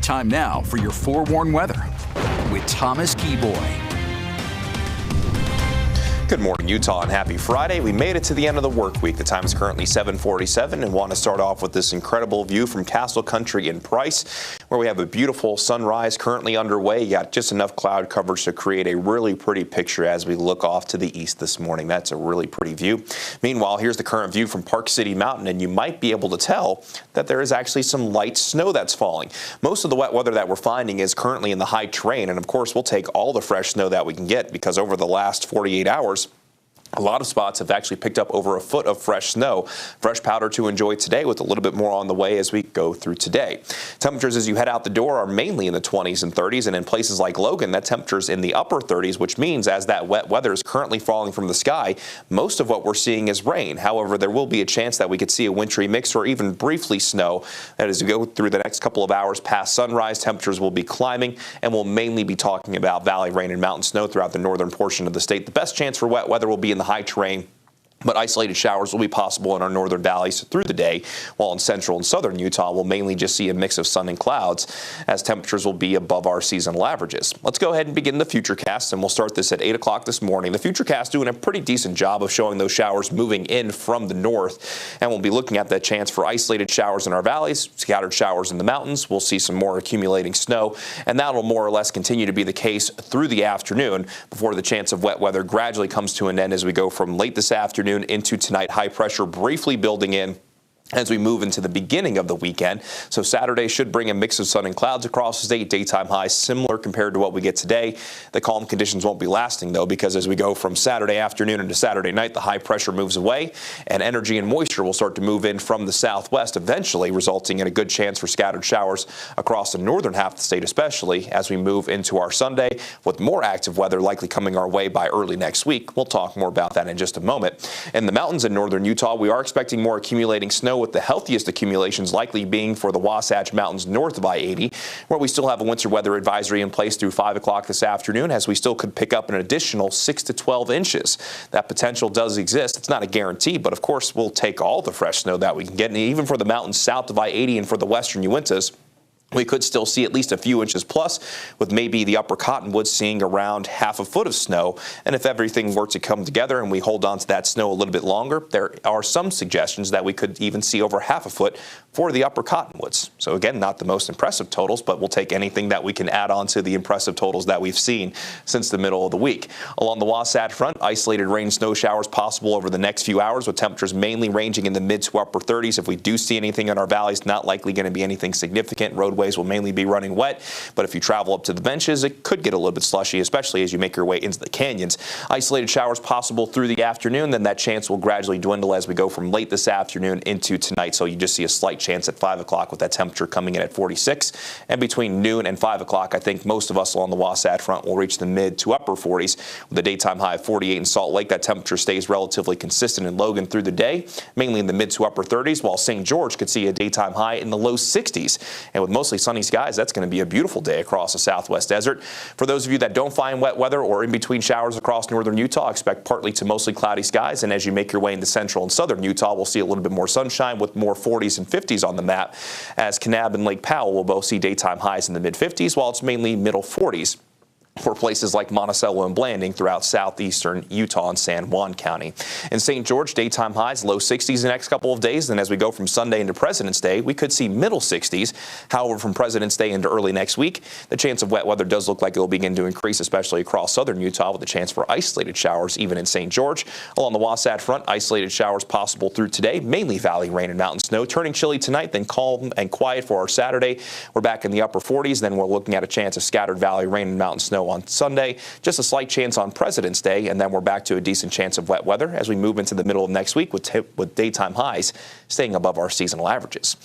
Time now for your forewarned weather with Thomas Keyboy. Good morning, Utah, and happy Friday. We made it to the end of the work week. The time is currently 7:47 and want to start off with this incredible view from Castle Country in Price, where we have a beautiful sunrise currently underway. You got just enough cloud coverage to create a really pretty picture as we look off to the east this morning. That's a really pretty view. Meanwhile, here's the current view from Park City Mountain, and you might be able to tell that there is actually some light snow that's falling. Most of the wet weather that we're finding is currently in the high terrain, and of course, we'll take all the fresh snow that we can get because over the last 48 hours, a lot of spots have actually picked up over a foot of fresh snow. Fresh powder to enjoy today with a little bit more on the way as we go through today. Temperatures as you head out the door are mainly in the 20s and 30s, and in places like Logan, that temperature's in the upper 30s, which means as that wet weather is currently falling from the sky, most of what we're seeing is rain. However, there will be a chance that we could see a wintry mix or even briefly snow. And as we go through the next couple of hours past sunrise, temperatures will be climbing, and we'll mainly be talking about valley rain and mountain snow throughout the northern portion of the state. The best chance for wet weather will be in the high terrain, but isolated showers will be possible in our northern valleys through the day, while in central and southern Utah, we'll mainly just see a mix of sun and clouds as temperatures will be above our seasonal averages. Let's go ahead and begin the Futurecast, and we'll start this at 8 o'clock this morning. The Futurecast doing a pretty decent job of showing those showers moving in from the north, and we'll be looking at that chance for isolated showers in our valleys, scattered showers in the mountains. We'll see some more accumulating snow, and that'll more or less continue to be the case through the afternoon before the chance of wet weather gradually comes to an end as we go from late this afternoon into tonight. High pressure briefly building in as we move into the beginning of the weekend. So Saturday should bring a mix of sun and clouds across the state. Daytime highs similar compared to what we get today. The calm conditions won't be lasting, though, because as we go from Saturday afternoon into Saturday night, the high pressure moves away and energy and moisture will start to move in from the southwest, eventually resulting in a good chance for scattered showers across the northern half of the state, especially as we move into our Sunday, with more active weather likely coming our way by early next week. We'll talk more about that in just a moment. In the mountains in northern Utah, we are expecting more accumulating snow, with the healthiest accumulations likely being for the Wasatch Mountains north of I-80, where we still have a winter weather advisory in place through 5 o'clock this afternoon, as we still could pick up an additional 6 to 12 inches. That potential does exist. It's not a guarantee, but of course we'll take all the fresh snow that we can get. And even for the mountains south of I-80 and for the western Uintas, we could still see at least a few inches plus, with maybe the upper Cottonwoods seeing around half a foot of snow. And if everything were to come together and we hold on to that snow a little bit longer, there are some suggestions that we could even see over half a foot for the upper Cottonwoods. So again, not the most impressive totals, but we'll take anything that we can add on to the impressive totals that we've seen since the middle of the week. Along the Wasatch Front, isolated rain and snow showers possible over the next few hours, with temperatures mainly ranging in the mid to upper 30s. If we do see anything in our valleys, not likely going to be anything significant. Roadways will mainly be running wet, but if you travel up to the benches, it could get a little bit slushy, especially as you make your way into the canyons. Isolated showers possible through the afternoon, then that chance will gradually dwindle as we go from late this afternoon into tonight. So you just see a slight chance at 5 o'clock with that temperature coming in at 46. And between noon and 5 o'clock, I think most of us along the Wasatch Front will reach the mid to upper 40s with a daytime high of 48 in Salt Lake. That temperature stays relatively consistent in Logan through the day, mainly in the mid to upper 30s, while St. George could see a daytime high in the low 60s. And with mostly sunny skies, that's going to be a beautiful day across the southwest desert. For those of you that don't find wet weather or in between showers across northern Utah, expect partly to mostly cloudy skies. And as you make your way into central and southern Utah, we'll see a little bit more sunshine with more 40s and 50s on the map, as Kanab and Lake Powell will both see daytime highs in the mid 50s, while it's mainly middle 40s for places like Monticello and Blanding throughout southeastern Utah and San Juan County. In St. George, daytime highs low 60s the next couple of days. Then as we go from Sunday into President's Day, we could see middle 60s. However, from President's Day into early next week, the chance of wet weather does look like it will begin to increase, especially across southern Utah, with a chance for isolated showers even in St. George. Along the Wasatch Front, isolated showers possible through today, mainly valley rain and mountain snow. Turning chilly tonight, then calm and quiet for our Saturday. We're back in the upper 40s. Then we're looking at a chance of scattered valley rain and mountain snow on Sunday, just a slight chance on President's Day, and then we're back to a decent chance of wet weather as we move into the middle of next week with daytime highs staying above our seasonal averages.